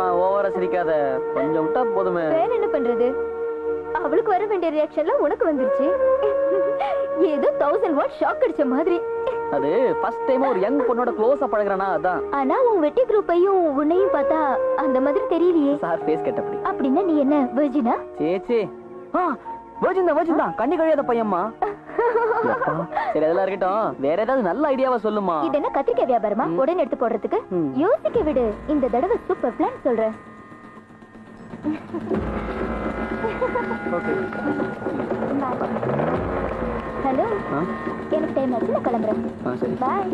அம்மா ஓவரா சிரிக்காத, கொஞ்சம் விட்டா போதுமே. வேற என்ன பண்றது? அவளுக்கு வர வேண்டிய ரியாக்ஷன்லாம் உனக்கு வந்துருச்சு. ஏதோ 1000 வாட் ஷாக் அடிச்ச மாதிரி. அது ஃபர்ஸ்ட் டைம் ஒரு யங் பொண்ணோட க்ளோஸா பழகுறானா அதான். ஆனா உன் வெட்டி குரூப்பையும் உன்னையும் பார்த்தா அந்த மாதிரி தெரியலையே. சார் ஃபேஸ் கட் அப்படி. அப்படின்னா நீ என்ன வெர்ஜினா? சேச்சே, வெர்ஜின் தான், கண்ணி கழியாத பையம்மா. சரி அதெல்லாம் இருக்கட்டும், வேற ஏதாவது நல்ல ஐடியாவா சொல்லுமா. இது என்ன கத்திரிக்காய் வியாபாரமா உடனே எடுத்து போடுறதுக்கு? யோசிக்க விடு, இந்த தடவை சூப்பர் பிளான் சொல்றேன். ஹலோ, எனக்கு டைம் ஆச்சு, நான் கிளம்புறேன். பாய்.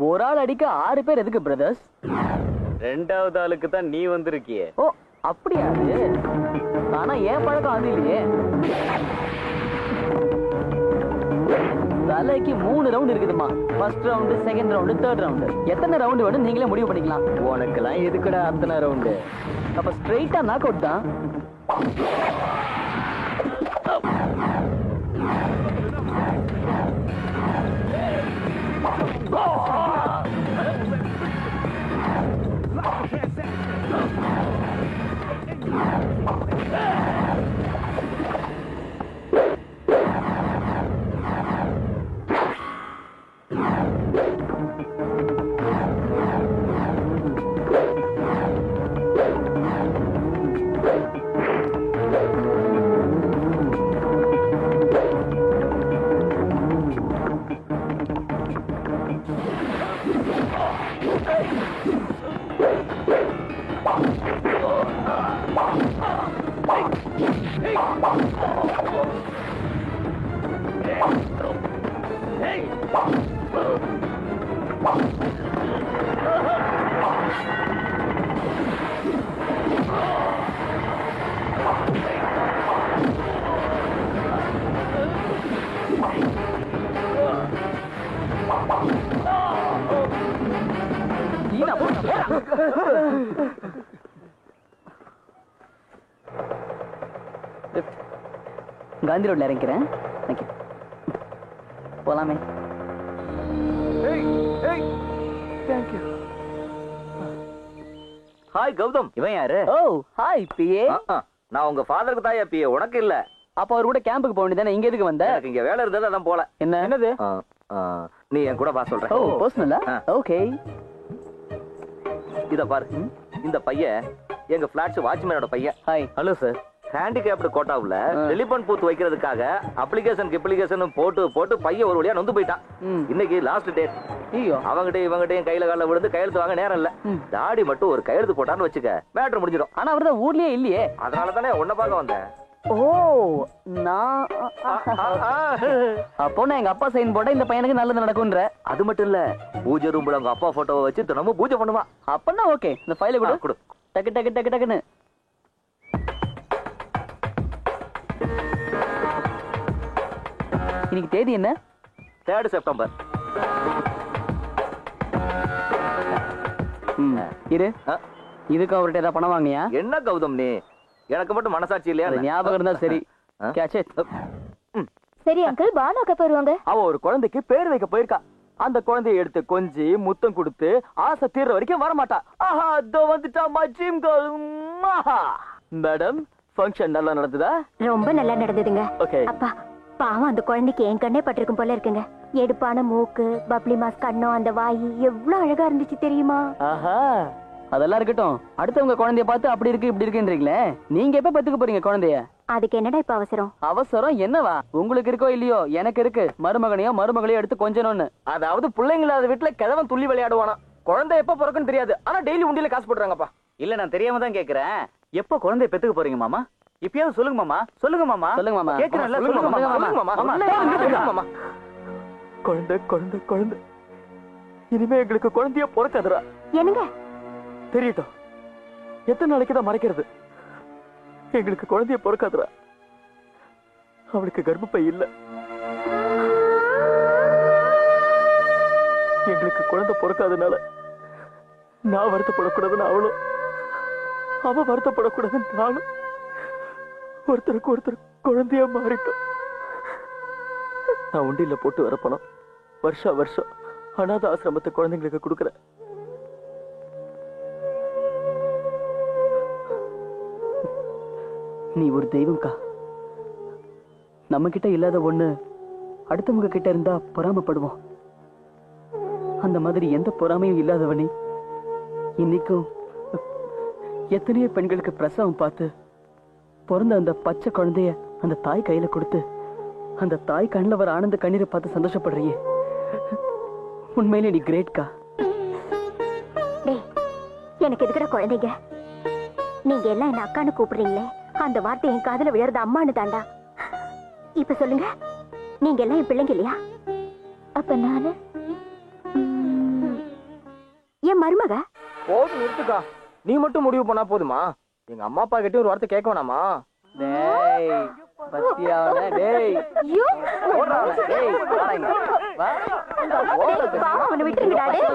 ஒரு ஆள் அடிக்க 6 பேர் எதுக்கு பிரதர்ஸ்? ரெண்டாவது ஆளுக்கு தான் நீ வந்திருக்கியே. ஓ அப்படியா? ஆனா ஏன் பழக்கம் அது இல்லையே. தலைக்கு 3 ரவுண்ட் இருக்குதுமா. First round, second round, third round. எத்தனை ரவுண்ட் வேணும் நீங்களே முடிவு பண்ணிக்கலாம். உனக்கெல்லாம் எதுக்குடா அத்தனை ரவுண்டு? அப்ப ஸ்ட்ரைட்டா நாக் அவுட் தான். காந்தி ரோட்ல இறங்கிறேன். போலாமே. ஹாய் கௌதம். இவன் யாரு? ஓ ஹாய் பிஏ. நான் உங்க ஃபாதருக்கு தாயா பிஏ, உனக்கு இல்ல. அப்ப அவர் கூட கேம்புக்கு போக வேண்டியதானே, இங்க எதுக்கு வந்த? எனக்கு இங்க வேலை இருந்தது, அதான் போல. என்னது? நீ என் கூட வா சொல்றேன். ஓ பர்சனலா? ஓகே. இத பாரு, இந்த பையன் எங்க பிளாட்ஸ் வாட்ச்மேனோட பையன். ஹாய். Hello sir. ஹேண்டிகேப்டு கோட்டாவுல டெலிபோன் பூத் வைக்கிறதுக்காக அப்ளிகேஷன் போட்டு போட்டு பையன் ஒரு வழியா நொந்து போயிட்டான். இன்னைக்கு லாஸ்ட் டேட். அவங்கிட்ட இவங்கிட்டையும் கையில கால விழுந்து கையெழுத்து வாங்க நேரம் இல்ல. தாடி மட்டும் ஒரு கையெழுத்து போட்டான்னு வச்சுக்க, மேட்டர் முடிஞ்சிடும். ஆனா அவர் தான் ஊர்லயே இல்லையே. அதனால தானே உன்னை பார்க்க வந்தேன். ஓ நான் அப்போ நான் எங்க அப்பா சைன் போட்டா இந்த பையனுக்கு நல்லது நடக்கும்ன்ற. அது மட்டும் இல்ல, பூஜை ரூம்ல உங்க அப்பா போட்டோவை வச்சு தினமும் பூஜை பண்ணுவான். அப்பன்னா ஓகே, இந்த ஃபைலை கூட கொடு. டக்கு டக்கு டக்கு டக்குன்னு. இன்னைக்கு தேதி என்ன? 3 செப்டம்பர். இரு, இதுக்கு அவர்கிட்ட ஏதாவது பணம் வாங்கியா? என்ன கௌதம் நீ, எனக்கு மட்டும் மனசாட்சி இல்லையா? ஞாபகம் இருந்தா சரி. சரி அங்கிள், பானு அக்கா வருவாங்க. அவ ஒரு குழந்தைக்கு பேர் வைக்க போயிருக்கா. அந்த குழந்தைய எடுத்து கொஞ்சி முத்தம் கொடுத்து ஆசை தீர்ற வரைக்கும் வரமாட்டா. ஆஹா அதோ வந்துட்டா மஜிம் கேர்ள். மேடம், ஃபங்க்ஷன் நல்லா நடந்ததா? ரொம்ப நல்லா நடந்ததுங்க. ஓகே. அப்பா பாவம், அந்த குழந்தைக்கு என் கண்ணே பட்டிருக்கும் போல இருக்குங்க. எடுப்பான மூக்கு, பப்ளி மாஸ் கண்ணம், அந்த வாயி எவ்வளவு அழகா இருந்துச்சு தெரியுமா? ஆஹா அதெல்லாம் இருக்கட்டும், அடுத்தவங்க குழந்தைய பார்த்து அப்படி இருக்கு இப்படி இருக்குன்றீங்களே, நீங்க எப்ப பெத்துக்க போறீங்க குழந்தைய? அதுக்கு என்னடா இப்ப அவசரம்? அவசரம் என்னவா? உங்களுக்கு இருக்கோ இல்லையோ, எனக்கு இருக்கு. மருமகனையோ மருமகளையோ எடுத்து கொஞ்சணும்னு. அதாவது பிள்ளைங்களாத வீட்டுல கிழவன் துள்ளி விளையாடுவானா. குழந்தை எப்ப பிறக்குன்னு தெரியாது, ஆனா டெய்லி உண்டியில காசு போடுறாங்கப்பா. இல்ல நான் தெரியாம தான் கேக்குறேன். எப்ப குழந்தைய பெத்துக்க போறீங்க மாமா? இப்பயாவது சொல்லுங்க மாமா. சொல்லுங்க மாமா. சொல்லுங்க மாமா. கேக்குறேன்ல, சொல்லுங்க மாமா. சொல்லுங்க மாமா. குழந்தை குழந்தை குழந்தை இனிமே எங்களுக்கு குழந்தைய பிறக்காதுடா. என்னங்க தெரியட்டும். எத்தனை நாளைக்கு தான் மறைக்கிறது? எங்களுக்கு குழந்தைய பிறக்காதுடா. அவளுக்கு கர்ப்பப்பை இல்ல. எங்களுக்கு குழந்தை பிறக்காதனால நான் வருத்தப்படக்கூடாதுன்னு அவளும், அவ வருத்தப்படக்கூடாதுன்னு நானும் ஒருத்தருக்கு ஒருத்தர் குழந்தையா மாறிட்டோம். நான் உண்டியில போட்டு வர பணம் வருஷா வருஷம் அனாத ஆசிரமத்தை குழந்தைங்களுக்கு கொடுக்குறேன். நீ ஒரு தெய்வம்க்கா. நம்ம கிட்ட இல்லாத ஒண்ணு அடுத்தவங்க கிட்ட இருந்தா பொறாமப்படுவோம். அந்த மாதிரி எந்த பொறாமையும் இல்லாதவனே இன்னைக்கும் எத்தனையோ பெண்களுக்கு பிரசவம் பார்த்து பிறந்த அந்த பச்சை குழந்தைய அந்த தாய் கையில கொடுத்து அந்த தாய் கண்ணில் வர ஆனந்த கண்ணீரை பார்த்து சந்தோஷப்படுறியே, உண்மையிலே நீ கிரேட்கா. எனக்கு எதுக்குற குழந்தைங்க? நீங்க எல்லாம் என்ன அக்கான்னு கூப்பிடுறீங்களே, அந்த வார்த்தை என் காதுல விழறது அம்மான்னு தாண்டா. இப்ப சொல்லுங்க, நீங்க எல்லாம் என் பிள்ளைங்க இல்லையா? அப்ப நானு என் மருமக. போதும் நிறுத்துக்கா. நீ மட்டும் முடிவு பண்ணா போதுமா? எங்க அம்மா அப்பா கிட்ட ஒரு வார்த்தை கேட்க வேணாமா? டேய் பத்தியாவன டேய் ஓடுறா டேய் வாங்க வா அவனை விட்டுருங்கடா டேய்.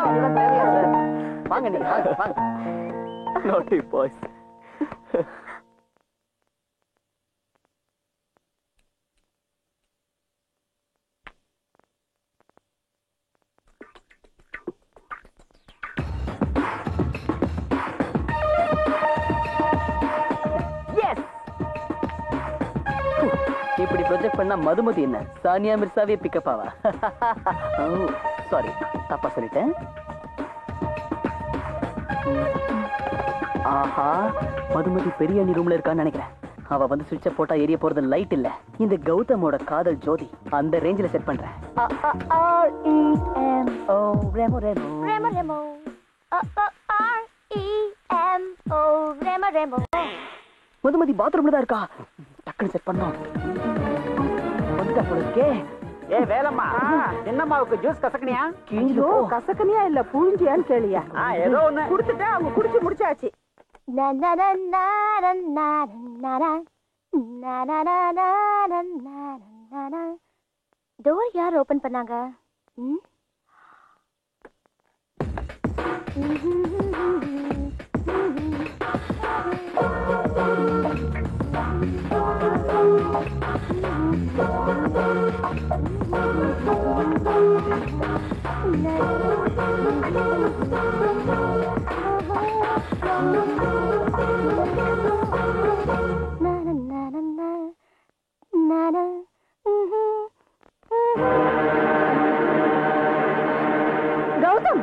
வாங்க நீ வாங்க வாங்க. நாட்டி பாய்ஸ். இப்படி ப்ரொஜெக்ட் பண்ணா மதுமதி என்ன சானியா மிர்சாவே பிக்கப் ஆவா? சாரி, தப்பா சொல்லிட்டேன். ஆஹா, மதுமதி பெரிய அணி ரூம்ல இருக்கான்னு நினைக்கிறேன். அவ வந்து சுவிட்ச போட்டா எரிய போறது லைட் இல்ல, இந்த கௌதமோட காதல் ஜோதி. அந்த ரேஞ்சில செட் பண்றேன். மதுமதி பாத்ரூம்ல தான் இருக்கா. டக்குனு செட் பண்ணோம். வந்துட்டா போல இருக்கே. ஏ வேலம்மா, என்னம்மாவுக்கு ஜூஸ் கசக்கனியா? கிழிஞ்சோ கசக்கனியா இல்ல புழிஞ்சியான்னு கேளியா? ஏதோ ஒண்ணு குடுத்துட்டு அவங்க குடிச்சு முடிச்சாச்சு. டோர் யார் ஓபன் பண்ணாங்க? கௌதம்,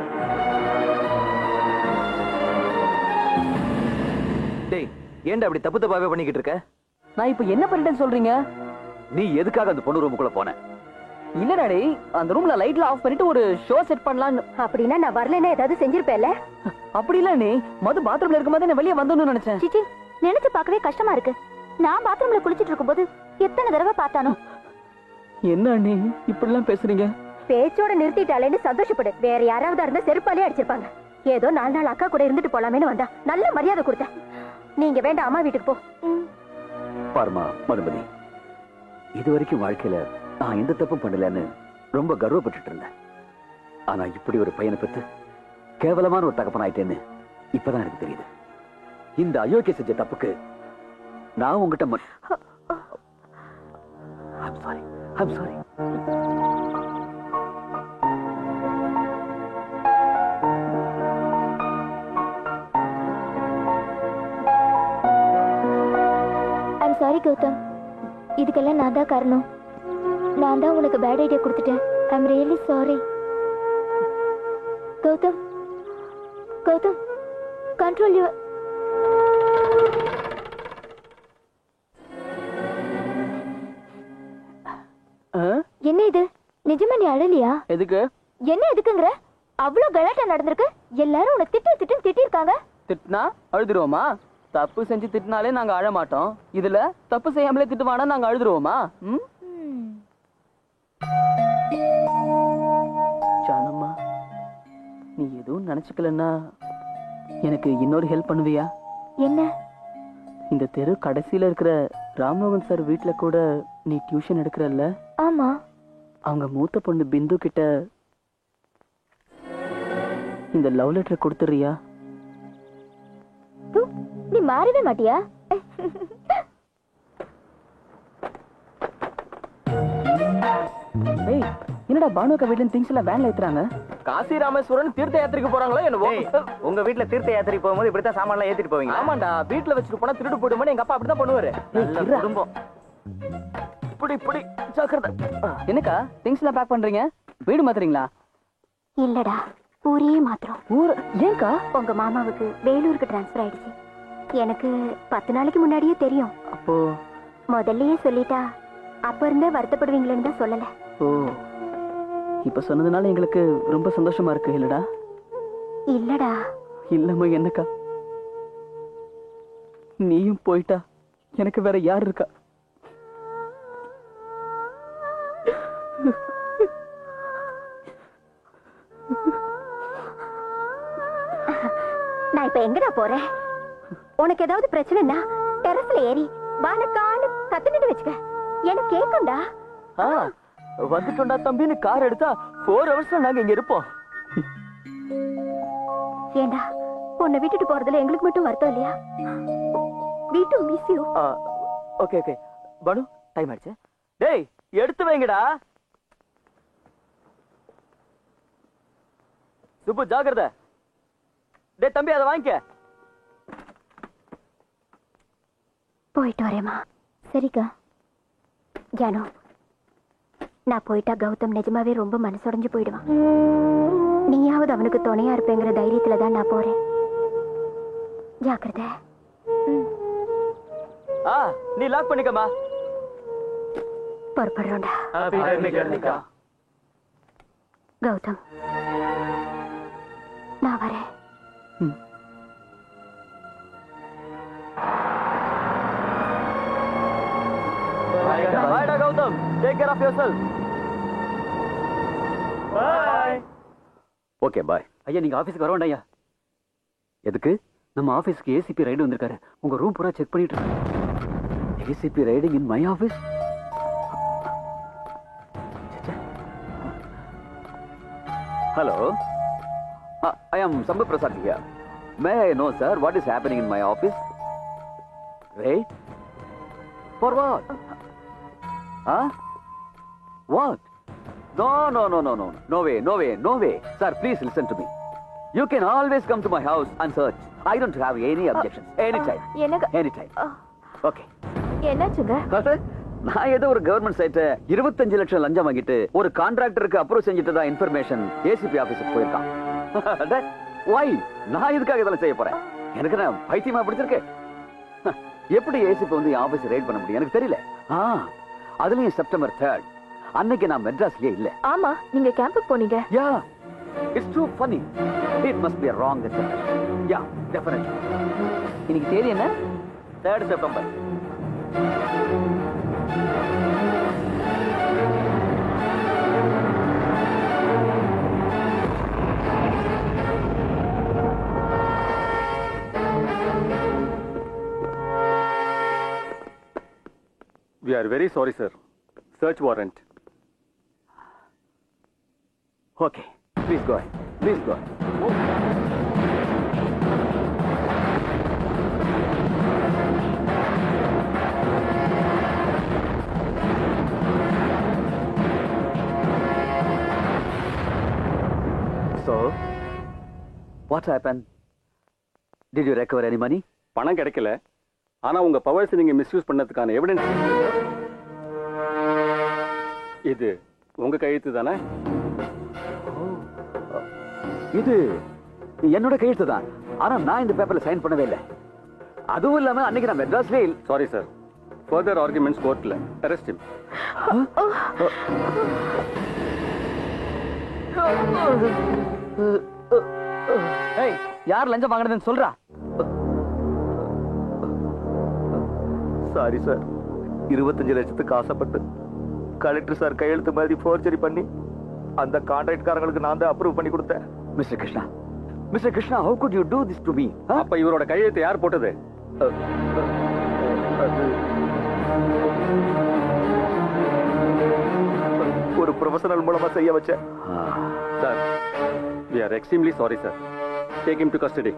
டேய் ஏன்டா அப்படி தப்பு தப்பாவே பண்ணிக்கிட்டு இருக்க? நான் இப்ப என்ன பண்ணிட்டேன்னு சொல்றீங்க? நீ எதுக்காக அந்த பொண்ணு ரூமுக்குள்ள போன? இல்ல டாடி, அந்த ரூம்ல லைட்ல ஆஃப் பண்ணிட்டு ஒரு ஷோ செட் பண்ணலாம்னு. அப்படின்னா நான் வரலன்னா ஏதாவது செஞ்சிருப்பேன்ல? அப்படி இல்ல நீ, மது பாத்ரூம்ல இருக்கும்போது நான் வெளியே வந்தோம்னு நினைச்சேன். சிச்சி, நினைச்சு பார்க்கவே கஷ்டமா இருக்கு. நான் பாத்ரூம்ல குளிச்சிட்டு இருக்கும்போது எத்தனை தடவை பார்த்தானோ. என்ன அண்ணி இப்படி எல்லாம் பேசுறீங்க? பேச்சோட நிறுத்திட்டாலேன்னு சந்தோஷப்படு. வேற யாராவது இருந்தா செருப்பாலே அடிச்சிருப்பாங்க. ஏதோ 4 நாள் அக்கா கூட இருந்துட்டு போலாமேன்னு வந்தா. நல்ல மரியாதை கொடுத்தேன். நீங்க வேண்டாம், அம்மா வீட்டுக்கு போ. பாருமா மதுமதி, இது வரைக்கும் வாழ்க்கையில நான் எந்த தப்பும் பண்ணலன்னு ரொம்ப கர்வப்பட்டு இருந்தேன். ஆனா இப்படி ஒரு பையனை பத்து கேவலமான ஒரு தகப்பன் ஆயிட்டேன்னு இப்பதான் எனக்கு தெரியுது. இந்த அயோக்கிய செஞ்ச தப்புக்கு நான் உங்ககிட்ட I'm sorry. I'm sorry Gautham, இதுக்கெல்லாம் நான் தான் காரணம். நான் தான் உனக்கு பேட் ஐடியா கொடுத்துட்டேன். I'm really sorry. Gautham, Gautham, control your... என்ன இது? நிஜமா நீ அழலியா? எதுக்கு? என்ன எதுக்குங்கற? அவ்வளவு கலாட்டா நடந்திருக்கு. எல்லாரும் உன்னை திட்டி இருக்காங்க. திட்டினா அழுதுருவோமா? தப்பு செஞ்சு திட்டினாலே நாங்க அழ மாட்டோம். இதுல தப்பு செய்யாமலே திட்டுவானா நாங்க அழுதுருவோமா? எதுவும் நினைச்சுக்கலன்னா எனக்கு இன்னொரு ஹெல்ப் பண்ணுவியா? என்ன? இந்த தெரு கடைசியில இருக்கிற ராம்மோகன் சார் வீட்டுல கூட நீ டியூஷன் எடுக்கிறல்ல? ஆமா. அவங்க மூத்த பொண்ணு பிந்து கிட்ட இந்த லவ் லெட்டர் கொடுத்துறியா? நீ மாறவே மாட்டியா? ஏய், என்னடா பானுக்கா வீட்ல திங்ஸ் எல்லாம் வேன்ல ஏத்துறாங்க? காசி ராமேஸ்வரன் தீர்த்த யாத்திரைக்கு போறாங்களா என்னவோ? உங்க வீட்டுல தீர்த்த யாத்திரை போகும்போது இப்படித்தான் சாமான் எல்லாம் ஏத்திட்டு போவீங்க? ஆமாண்டா, வீட்டுல வச்சுட்டு போனா திருடு போயிடுமோன்னு எங்க அப்பா அப்படிதான் பண்ணுவாரு. நல்ல குடும்பம். இப்படி ஜாக்கிரதை. என்னக்கா திங்ஸ் எல்லாம் பேக் பண்றீங்க? வீடு மாத்துறீங்களா? இல்லடா, ஊரே மாத்திரம். ஊர் ஏன்க்கா? உங்க மாமாவுக்கு வேலூருக்கு டிரான்ஸ்பர் ஆயிடுச்சு. எனக்கு 10 நாளைக்கு முன்னாடியே தெரியும். அப்போ முதல்லயே சொல்லிட்டா அப்ப இருந்தே வருத்தப்படுவீங்களேன்னு தான் சொல்லல. ஓ, இப்ப சொன்னதுனால எங்களுக்கு ரொம்ப சந்தோஷமா இருக்கு இல்லடா? இல்லடா. இல்லம்மா, என்னக்கா நீயும் போயிட்டா எனக்கு வேற யார் இருக்கா? நான் இப்ப எங்கடா போறேன்? உனக்கு ஏதாவது பிரச்சனைனா டெரஸ்ல ஏறி வானக்கான்னு கத்துனிட்டு வச்சுக்க, எனக்கு கேக்கும்டா. வந்துட்டோம்டா தம்பின்னு கார் எடுத்தா 4 hours நாங்க இங்க இருப்போம். ஏண்டா, உன்னை விட்டுட்டு போறதுல எங்களுக்கு மட்டும் வருத்தம் இல்லையா? வீட்டு miss you. Okay okay Banu, time ஆயிடுச்சு. டேய், எடுத்து வைங்கடா. சுப்பு ஜாக்கிரதை. டேய் தம்பி, அதை வாங்கிக்க. போயிட்டு வரேம்மா. சரிக்கா. ஜானு, நான் போயிட்டா கௌதம் நிஜமாவே ரொம்ப மனசுடைஞ்சு போயிடுவான். நீயாவது அவனுக்கு துணையா இருப்பேங்கிற தைரியத்துல தான் நான் போறேன். ஜாக்கிரதை. நீ லாக் பண்ணிக்கமா. புறப்படுறோம்டா. கௌதம், நான் வரேன். Bye, Gautam. Take care of yourself. Bye. Okay bye. ஐயா, நீங்க ஆபீஸ்க்கு வர வேண்டாம் ஐயா. எதுக்கு? நம்ம ஆபீஸ்க்கு ஏசிபி ரைடு வந்திருக்காரு. உங்க ரூம் பூரா செக் பண்ணிட்டு இருக்காரு. ACP raiding in my office? Hello, I am Sampath Prasad here. May I know sir what is happening in my office? Right? For what? What? No. No way. Sir, please listen to me. You can always come to my house and search. I don't have any objections. Anytime. Anytime. Okay. என்னாச்சுங்க? நான் ஏதோ ஒரு government சைட்ட 25 லட்சம் லஞ்சம் வாங்கிட்டு ஒரு கான்ட்ராக்டருக்கு approve செஞ்சுட்டு தான் இன்ஃபர்மேஷன் ஏசிபி ஆபீஸுக்கு போயிருக்கான். Why? நான் இதுக்காக இதெல்லாம் செய்ய போறேன்? எனக்கு நான் பைத்தியமா பிடிச்சிருக்கு. எப்படி ஏசிபி வந்து ஆபீஸ் ரைட் பண்ண முடியும் எனக்கு தெரியல. அதுலயும் செப்டம்பர் 3rd அன்னைக்கு நான் மெட்ராஸ்லயே இல்ல. ஆமா, நீங்க கேம்புக்கு போனீங்க. Yeah, it's too funny. It must be a wrong decision. Yeah, definitely. இன்னைக்கு தேதி என்ன? 3rd September. We are very sorry, sir. Search warrant. Okay, please go ahead. Please go ahead. So, what happened? Did you recover any money? பணம் கிடைக்கல. ஆனா உங்க powers நீங்க misuse பண்ணதுக்கான evidence இது உங்க கையெழுத்து தானே? இது என்னோட கையெழுத்து தான். ஆனா நான் இந்த பேப்பர்ல சைன் பண்ணவே இல்லை. அதுவும் இல்லாம அன்னைக்கு நான் மெட்ராஸ்ல இல்ல. Sorry sir. ஃபர்தர் ஆர்குமெண்ட்ஸ் கோர்ட்ல. Arrest him. ஏய், யார் லஞ்சம் வாங்குனதுன்னு சொல்றா? Sorry sir. 25 லட்சத்துக்கு ஆசைப்பட்டு கலெக்டர் சார் கையெழுத்து மாதிரி ஃபோர்ஜரி பண்ணி அந்த கான்ட்ராக்ட்காரங்களுக்கு நான் தான் அப்ரூவ் பண்ணி கொடுத்தேன். Mister Krishna, mister Krishna, how could you do this to me? அப்ப இவரோட கையெழுத்தை யார் போட்டது? ஒரு ப்ரொஃபஷனல் மூலமா செய்ய வச்சேன். Sir, we are extremely sorry, sir. Take him to custody.